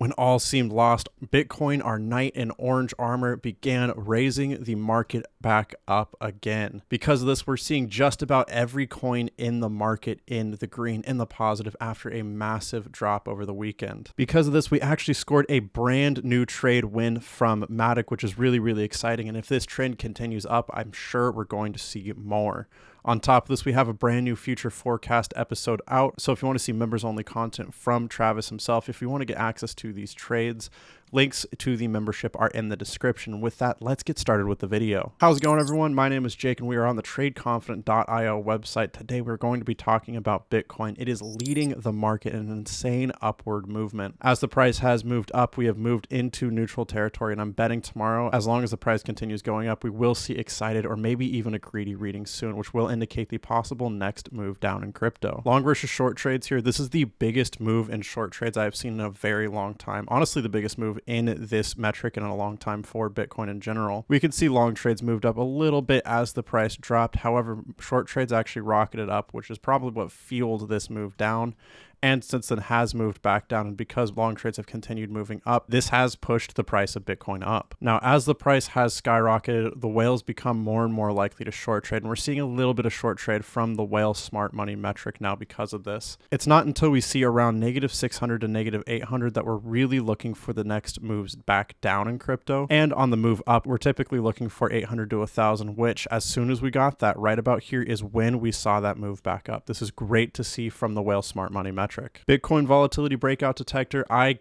When all seemed lost, Bitcoin, our knight in orange armor, began raising the market back up again. Because of this, we're seeing just about every coin in the market in the green, in the positive, after a massive drop over the weekend. Because of this, we actually scored a brand new trade win from Matic, which is really, really exciting. And if this trend continues up, I'm sure we're going to see more. On top of this, we have a brand new future forecast episode out. So if you want to see members only content from Travis himself, if you want to get access to these trades, links to the membership are in the description. With that, let's get started with the video. How's it going, everyone? My name is Jake and we are on the tradeconfident.io website. Today, we're going to be talking about Bitcoin. It is leading the market in an insane upward movement. As the price has moved up, we have moved into neutral territory, and I'm betting tomorrow, as long as the price continues going up, we will see excited or maybe even a greedy reading soon, which will indicate the possible next move down in crypto. Long versus short trades here. This is the biggest move in short trades I've seen in a very long time. Honestly, the biggest move in this metric in a long time for Bitcoin in general. We can see long trades moved up a little bit as the price dropped. However, short trades actually rocketed up, which is probably what fueled this move down. And since then has moved back down, and because long trades have continued moving up, this has pushed the price of Bitcoin up. Now, as the price has skyrocketed, the whales become more and more likely to short trade, and we're seeing a little bit of short trade from the whale smart money metric now because of this. It's not until we see around -600 to -800 that we're really looking for the next moves back down in crypto. And on the move up, we're typically looking for 800 to 1,000, which as soon as we got that right about here is when we saw that move back up. This is great to see from the whale smart money metric. Bitcoin volatility breakout detector. I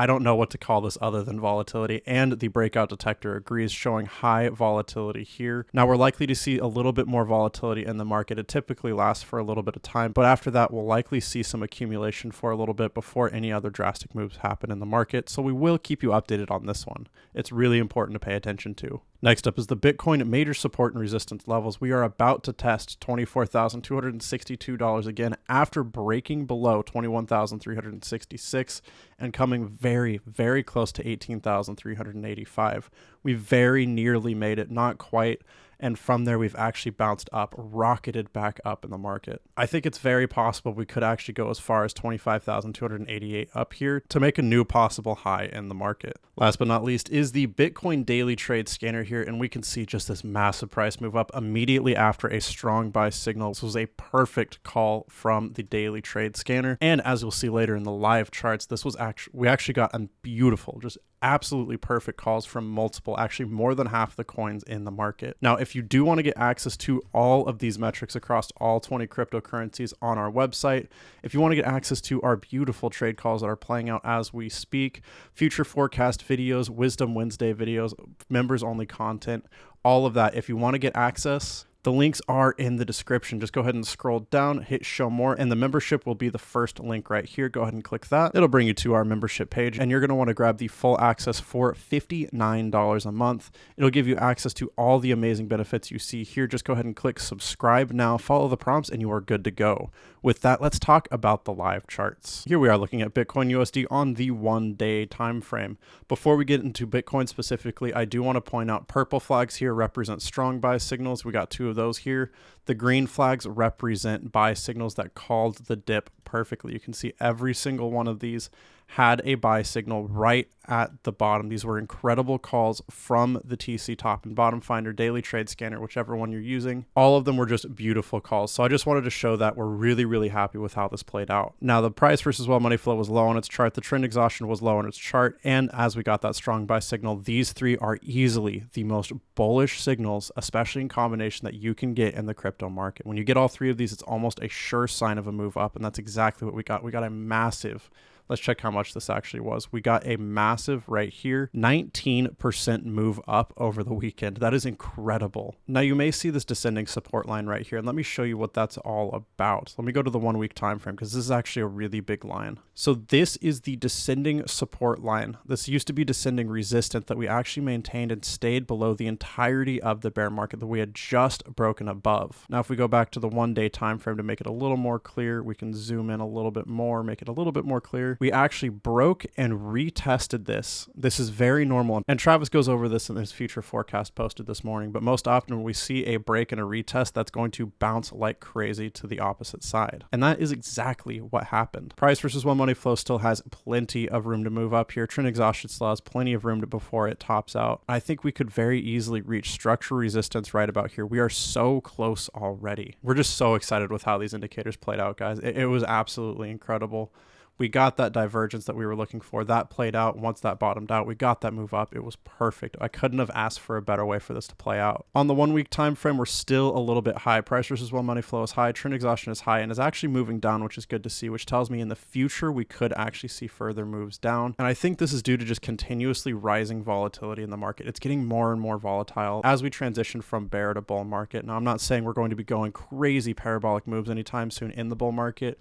don't know what to call this other than volatility, and the breakout detector agrees, showing high volatility here. Now we're likely to see a little bit more volatility in the market. It typically lasts for a little bit of time, but after that we'll likely see some accumulation for a little bit before any other drastic moves happen in the market. So we will keep you updated on this one. It's really important to pay attention to. Next up is the Bitcoin major support and resistance levels. We are about to test $24,262 again after breaking below 21,366 and coming very, very close to 18,385. We very nearly made it, not quite. And from there, we've actually bounced up, rocketed back up in the market. I think it's very possible we could actually go as far as 25,288 up here to make a new possible high in the market. Last but not least is the Bitcoin daily trade scanner here, and we can see just this massive price move up immediately after a strong buy signal. This was a perfect call from the daily trade scanner. And as you'll see later in the live charts, this was we actually got a beautiful, just absolutely perfect calls from multiple, actually more than half the coins in the market. Now, if you do want to get access to all of these metrics across all 20 cryptocurrencies on our website, if you want to get access to our beautiful trade calls that are playing out as we speak, future forecast videos, Wisdom Wednesday videos, members only content, all of that, if you want to get access, the links are in the description. Just go ahead and scroll down, hit show more, and the membership will be the first link right here. Go ahead and click that. It'll bring you to our membership page, and you're going to want to grab the full access for $59 a month. It'll give you access to all the amazing benefits you see here. Just go ahead and click subscribe now, follow the prompts, and you are good to go. With that, let's talk about the live charts. Here we are looking at Bitcoin USD on the 1-day time frame. Before we get into Bitcoin specifically, I do want to point out purple flags here represent strong buy signals. We got two of those here. The green flags represent buy signals that called the dip perfectly. You can see every single one of these had a buy signal right at the bottom. These were incredible calls from the TC top and bottom finder, daily trade scanner, whichever one you're using. All of them were just beautiful calls. So I just wanted to show that we're really, really happy with how this played out. Now, the price versus well money flow was low on its chart. The trend exhaustion was low on its chart. And as we got that strong buy signal, these three are easily the most bullish signals, especially in combination, that you can get in the crypto market. When you get all three of these, it's almost a sure sign of a move up. And that's exactly what we got. We got a massive, let's check how much this actually was. We got a massive right here, 19% move up over the weekend. That is incredible. Now you may see this descending support line right here, and let me show you what that's all about. Let me go to the 1 week time frame because this is actually a really big line. So this is the descending support line. This used to be descending resistance that we actually maintained and stayed below the entirety of the bear market that we had just broken above. Now if we go back to the 1 day time frame to make it a little more clear, we can zoom in a little bit more, make it a little bit more clear. we actually broke and retested this. This is very normal. And Travis goes over this in his future forecast posted this morning. But most often when we see a break and a retest, that's going to bounce like crazy to the opposite side. And that is exactly what happened. Price versus one money flow still has plenty of room to move up here. Trend exhaustion still has plenty of room before it tops out. I think we could very easily reach structural resistance right about here. We are so close already. We're just so excited with how these indicators played out, guys. It was absolutely incredible. We got that divergence that we were looking for. That played out. Once that bottomed out, we got that move up. It was perfect. I couldn't have asked for a better way for this to play out. On the 1 week time frame, we're still a little bit high. Price versus one money flow is high. Trend exhaustion is high and is actually moving down, which is good to see, which tells me in the future we could actually see further moves down. And I think this is due to just continuously rising volatility in the market. It's getting more and more volatile as we transition from bear to bull market. Now, I'm not saying we're going to be going crazy parabolic moves anytime soon in the bull market,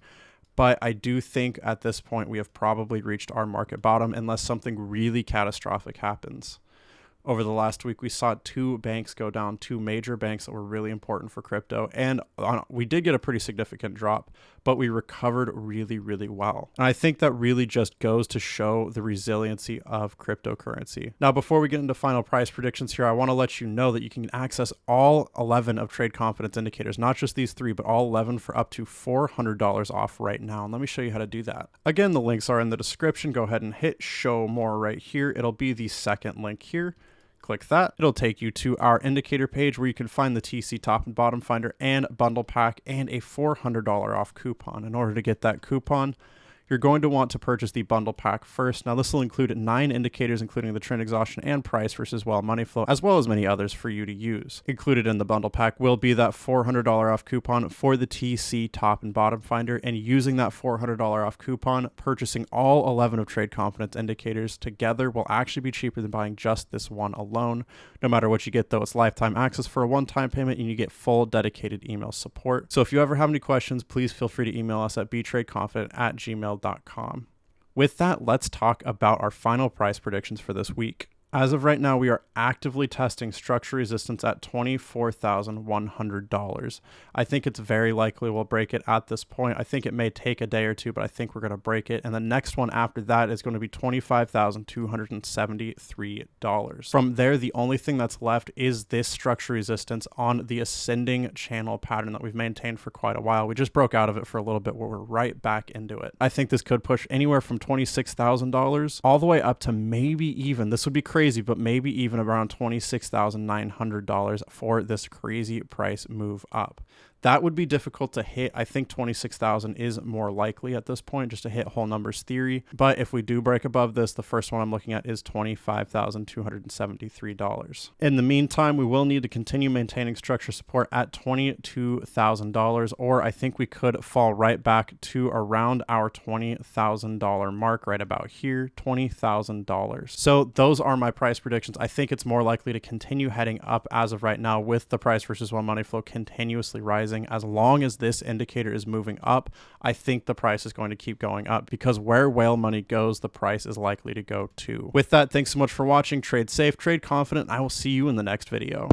but I do think at this point we have probably reached our market bottom unless something really catastrophic happens. Over the last week, we saw two banks go down, two major banks that were really important for crypto. And we did get a pretty significant drop, but we recovered really, really well. And I think that really just goes to show the resiliency of cryptocurrency. Now, before we get into final price predictions here, I want to let you know that you can access all 11 of Trade Confidence indicators, not just these 3, but all 11 for up to $400 off right now. And let me show you how to do that. Again, the links are in the description. Go ahead and hit show more right here. It'll be the second link here. Click that. It'll take you to our indicator page where you can find the TC top and bottom finder and bundle pack and a $400 off coupon. In order to get that coupon, you're going to want to purchase the bundle pack first. Now, this will include 9 indicators, including the trend exhaustion and price versus wild money flow, as well as many others for you to use. Included in the bundle pack will be that $400 off coupon for the TC top and bottom finder, and using that $400 off coupon, purchasing all 11 of Trade Confidence indicators together will actually be cheaper than buying just this one alone. No matter what you get, though, it's lifetime access for a one-time payment, and you get full dedicated email support. So if you ever have any questions, please feel free to email us at btradeconfident@gmail.com. With that, let's talk about our final price predictions for this week. As of right now, we are actively testing structure resistance at $24,100. I think it's very likely we'll break it at this point. I think it may take a day or two, but I think we're going to break it. And the next one after that is going to be $25,273. From there, the only thing that's left is this structure resistance on the ascending channel pattern that we've maintained for quite a while. We just broke out of it for a little bit where we're right back into it. I think this could push anywhere from $26,000 all the way up to maybe even, this would be crazy, but maybe even around $26,900 for this crazy price move up. That would be difficult to hit. I think 26,000 is more likely at this point, just to hit whole numbers theory. But if we do break above this, the first one I'm looking at is $25,273. In the meantime, we will need to continue maintaining structure support at $22,000, or I think we could fall right back to around our $20,000 mark right about here, $20,000. So those are my price predictions. I think it's more likely to continue heading up as of right now, with the price versus one money flow continuously rising. As long as this indicator is moving up, I think the price is going to keep going up, because where whale money goes, the price is likely to go too. With that, thanks so much for watching. Trade safe, trade confident. I will see you in the next video.